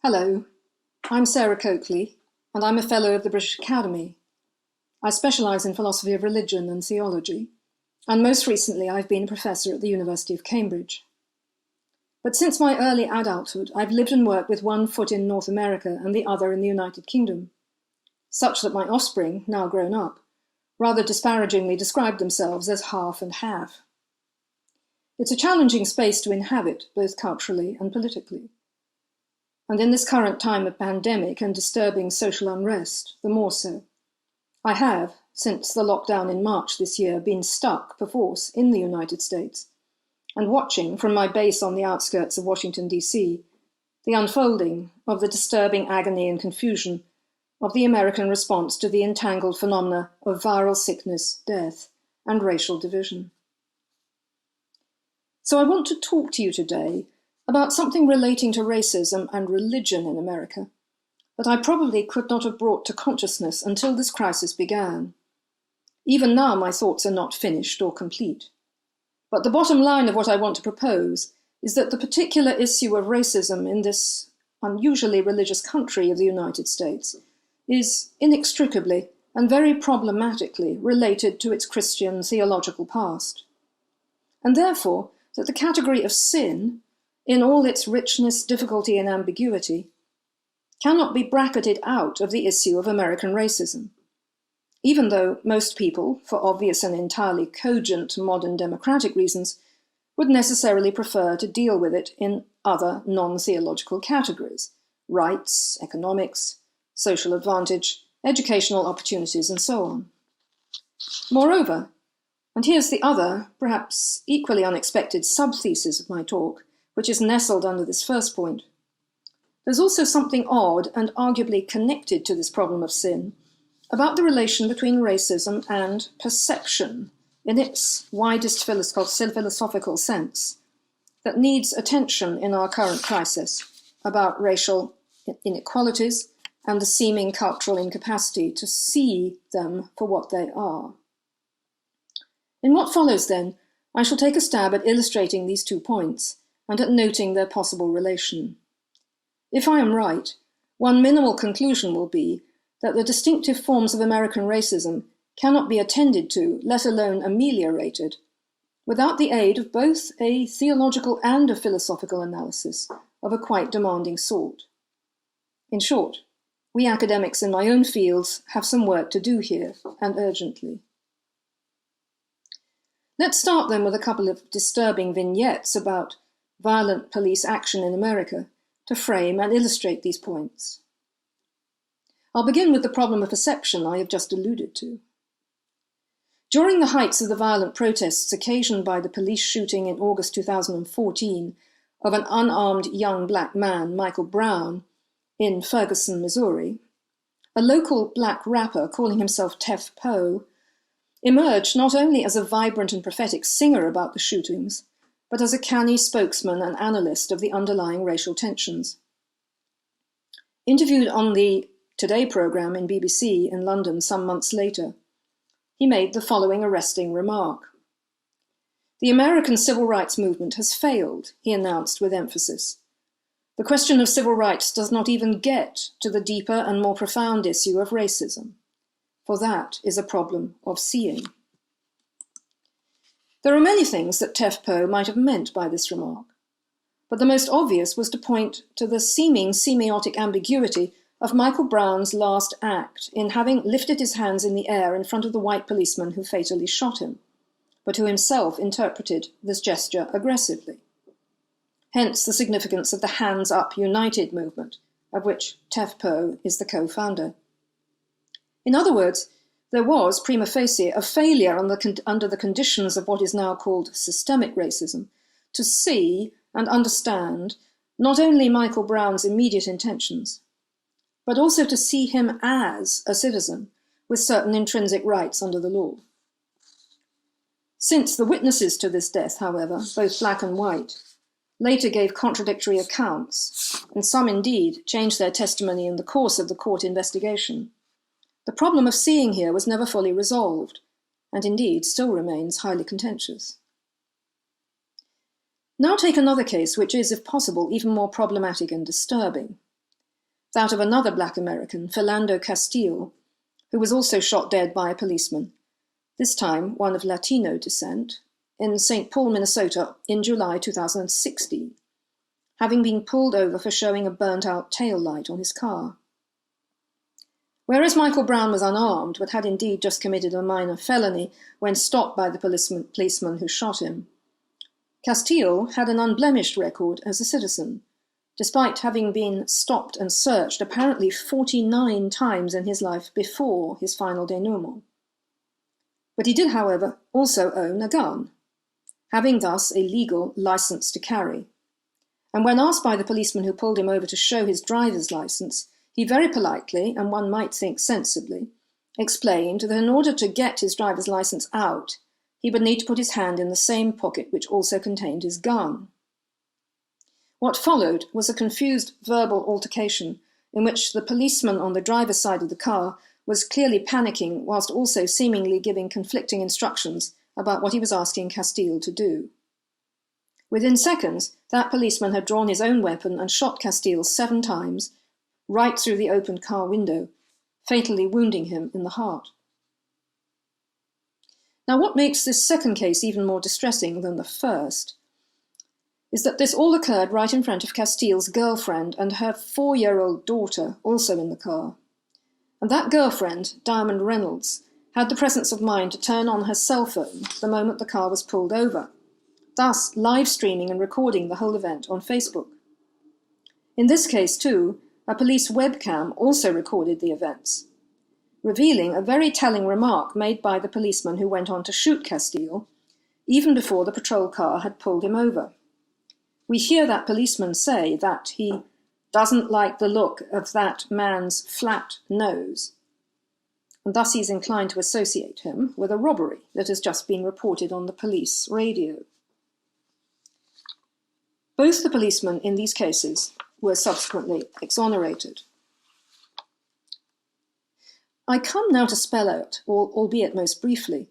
Hello, I'm Sarah Coakley, and I'm a Fellow of the British Academy. I specialise in philosophy of religion and theology, and most recently I've been a professor at the University of Cambridge. But since my early adulthood, I've lived and worked with one foot in North America and the other in the United Kingdom, such that my offspring, now grown up, rather disparagingly described themselves as half and half. It's a challenging space to inhabit, both culturally and politically. And in this current time of pandemic and disturbing social unrest, the more so. I have, since the lockdown in March this year, been stuck, perforce, in the United States, and watching from my base on the outskirts of Washington, D.C., the unfolding of the disturbing agony and confusion of the American response to the entangled phenomena of viral sickness, death, and racial division. So I want to talk to you today about something relating to racism and religion in America that I probably could not have brought to consciousness until this crisis began. Even now, my thoughts are not finished or complete. But the bottom line of what I want to propose is that the particular issue of racism in this unusually religious country of the United States is inextricably and very problematically related to its Christian theological past. And therefore, that the category of sin, in all its richness, difficulty, and ambiguity, cannot be bracketed out of the issue of American racism, even though most people, for obvious and entirely cogent modern democratic reasons, would necessarily prefer to deal with it in other non-theological categories: rights, economics, social advantage, educational opportunities, and so on. Moreover, and here's the other, perhaps equally unexpected sub-thesis of my talk, which is nestled under this first point, there's also something odd and arguably connected to this problem of sin about the relation between racism and perception in its widest philosophical sense that needs attention in our current crisis about racial inequalities and the seeming cultural incapacity to see them for what they are. In what follows, then, I shall take a stab at illustrating these 2 points and at noting their possible relation. If I am right, one minimal conclusion will be that the distinctive forms of American racism cannot be attended to, let alone ameliorated, without the aid of both a theological and a philosophical analysis of a quite demanding sort. In short, we academics in my own fields have some work to do here, and urgently. Let's start then with a couple of disturbing vignettes about violent police action in America to frame and illustrate these points. I'll begin with the problem of perception I have just alluded to. During the heights of the violent protests occasioned by the police shooting in August 2014 of an unarmed young black man, Michael Brown, in Ferguson, Missouri, a local black rapper calling himself Tef Poe emerged not only as a vibrant and prophetic singer about the shootings, but as a canny spokesman and analyst of the underlying racial tensions. Interviewed on the Today programme in BBC in London some months later, he made the following arresting remark. "The American civil rights movement has failed," he announced with emphasis. "The question of civil rights does not even get to the deeper and more profound issue of racism, for that is a problem of seeing." There are many things that Tef Poe might have meant by this remark, but the most obvious was to point to the seeming semiotic ambiguity of Michael Brown's last act in having lifted his hands in the air in front of the white policeman who fatally shot him, but who himself interpreted this gesture aggressively. Hence the significance of the Hands Up United movement, of which Tef Poe is the co-founder. In other words, there was, prima facie, a failure under the conditions of what is now called systemic racism to see and understand not only Michael Brown's immediate intentions, but also to see him as a citizen with certain intrinsic rights under the law. Since the witnesses to this death, however, both black and white, later gave contradictory accounts, and some indeed changed their testimony in the course of the court investigation, the problem of seeing here was never fully resolved, and indeed still remains highly contentious. Now take another case which is, if possible, even more problematic and disturbing. that of another black American, Philando Castile, who was also shot dead by a policeman, this time one of Latino descent, in St. Paul, Minnesota in July 2016, having been pulled over for showing a burnt-out tail light on his car. Whereas Michael Brown was unarmed, but had indeed just committed a minor felony when stopped by the policeman who shot him, Castile had an unblemished record as a citizen, despite having been stopped and searched apparently 49 times in his life before his final denouement. But he did, however, also own a gun, having thus a legal license to carry. And when asked by the policeman who pulled him over to show his driver's license, he very politely, and one might think sensibly, explained that in order to get his driver's license out, he would need to put his hand in the same pocket which also contained his gun. What followed was a confused verbal altercation in which the policeman on the driver's side of the car was clearly panicking whilst also seemingly giving conflicting instructions about what he was asking Castile to do. Within seconds, that policeman had drawn his own weapon and shot Castile 7 times, right through the opened car window, fatally wounding him in the heart. Now, what makes this second case even more distressing than the first is that this all occurred right in front of Castile's girlfriend and her 4-year-old daughter, also in the car. And that girlfriend, Diamond Reynolds, had the presence of mind to turn on her cell phone the moment the car was pulled over, thus live streaming and recording the whole event on Facebook. In this case, too, a police webcam also recorded the events, revealing a very telling remark made by the policeman who went on to shoot Castile, even before the patrol car had pulled him over. We hear that policeman say that he doesn't like the look of that man's flat nose, and thus he's inclined to associate him with a robbery that has just been reported on the police radio. Both the policemen in these cases were subsequently exonerated. I come now to spell out, albeit most briefly,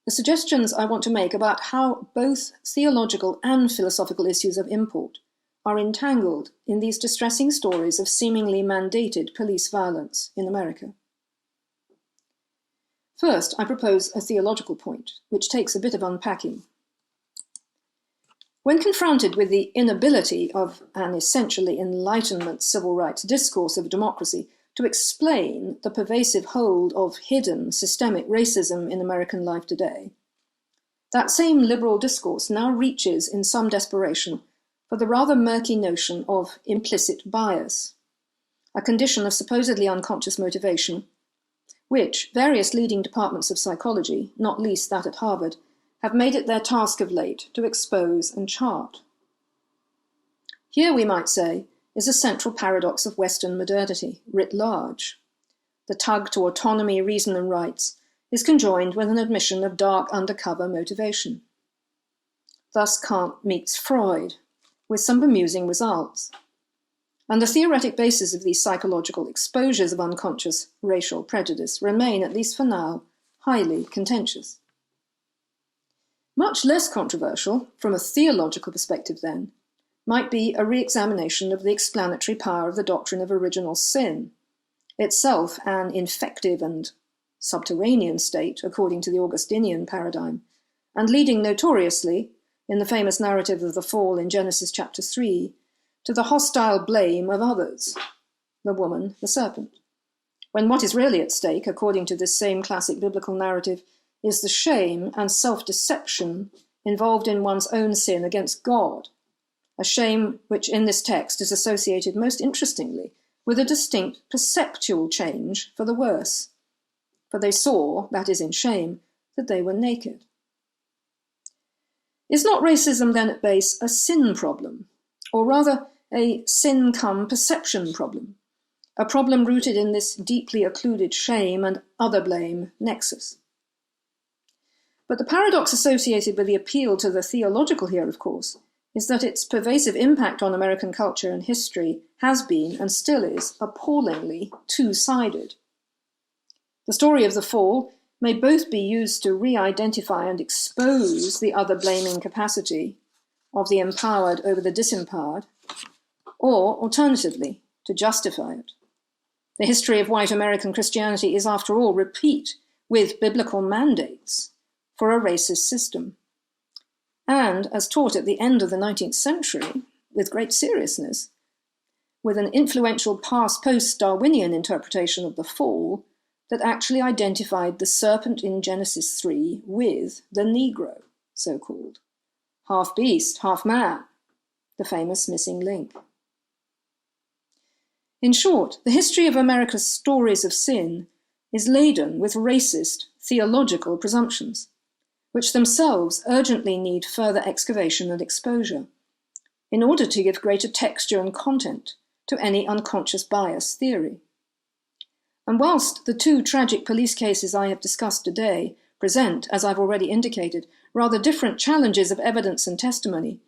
the suggestions I want to make about how both theological and philosophical issues of import are entangled in these distressing stories of seemingly mandated police violence in America. First, I propose a theological point, which takes a bit of unpacking. When confronted with the inability of an essentially Enlightenment civil rights discourse of democracy to explain the pervasive hold of hidden systemic racism in American life today, that same liberal discourse now reaches in some desperation for the rather murky notion of implicit bias, a condition of supposedly unconscious motivation, which various leading departments of psychology, not least that at Harvard, have made it their task of late to expose and chart. Here, we might say, is a central paradox of Western modernity, writ large. The tug to autonomy, reason, and rights is conjoined with an admission of dark undercover motivation. Thus Kant meets Freud, with some bemusing results. And the theoretic basis of these psychological exposures of unconscious racial prejudice remain, at least for now, highly contentious. Much less controversial, from a theological perspective then, might be a re-examination of the explanatory power of the doctrine of original sin, itself an infective and subterranean state, according to the Augustinian paradigm, and leading notoriously, in the famous narrative of the fall in Genesis chapter 3, to the hostile blame of others, the woman, the serpent, when what is really at stake, according to this same classic biblical narrative, is the shame and self-deception involved in one's own sin against God, a shame which in this text is associated most interestingly with a distinct perceptual change for the worse, for they saw, that is in shame, that they were naked. Is not racism then at base a sin problem, or rather a sin come perception problem, a problem rooted in this deeply occluded shame and other blame nexus? But the paradox associated with the appeal to the theological here, of course, is that its pervasive impact on American culture and history has been, and still is, appallingly two-sided. The story of the fall may both be used to re-identify and expose the other blaming capacity of the empowered over the disempowered, or, alternatively, to justify it. The history of white American Christianity is, after all, replete with biblical mandates for a racist system. And, as taught at the end of the 19th century, with great seriousness, with an influential post-Darwinian interpretation of the fall that actually identified the serpent in Genesis 3 with the Negro, so-called, half beast, half man, the famous missing link. In short, the history of America's stories of sin is laden with racist theological presumptions, which themselves urgently need further excavation and exposure, in order to give greater texture and content to any unconscious bias theory. And whilst the two tragic police cases I have discussed today present, as I've already indicated, rather different challenges of evidence and testimony,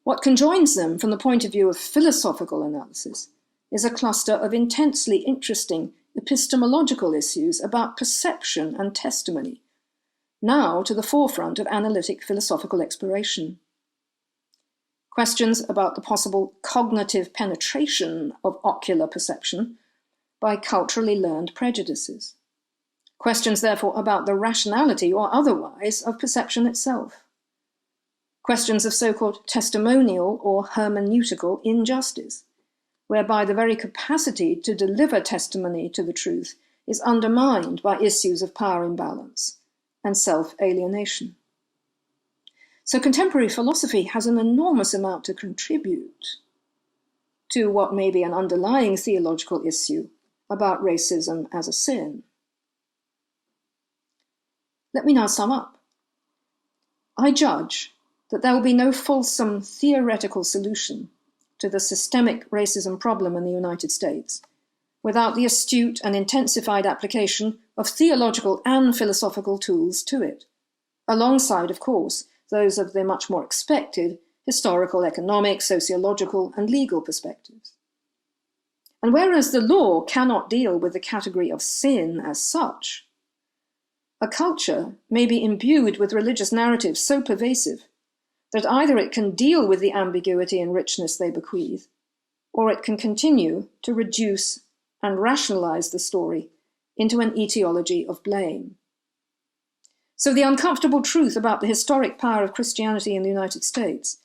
what conjoins them from the point of view of philosophical analysis is a cluster of intensely interesting epistemological issues about perception and testimony, now to the forefront of analytic philosophical exploration. Questions about the possible cognitive penetration of ocular perception by culturally learned prejudices. Questions, therefore, about the rationality or otherwise of perception itself. Questions of so-called testimonial or hermeneutical injustice, whereby the very capacity to deliver testimony to the truth is undermined by issues of power imbalance and self-alienation. So contemporary philosophy has an enormous amount to contribute to what may be an underlying theological issue about racism as a sin. Let me now sum up. I judge that there will be no fulsome theoretical solution to the systemic racism problem in the United States without the astute and intensified application of theological and philosophical tools to it, alongside, of course, those of the much more expected historical, economic, sociological, and legal perspectives. And whereas the law cannot deal with the category of sin as such, a culture may be imbued with religious narratives so pervasive that either it can deal with the ambiguity and richness they bequeath, or it can continue to reduce and rationalize the story into an etiology of blame. So the uncomfortable truth about the historic power of Christianity in the United States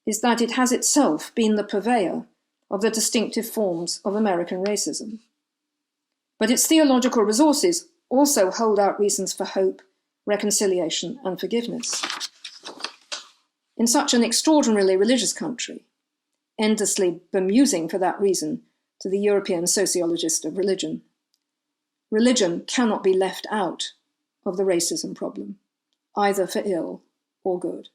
is that it has itself been the purveyor of the distinctive forms of American racism. But its theological resources also hold out reasons for hope, reconciliation, and forgiveness. In such an extraordinarily religious country, endlessly bemusing for that reason to the European sociologist of religion, religion cannot be left out of the racism problem, either for ill or good.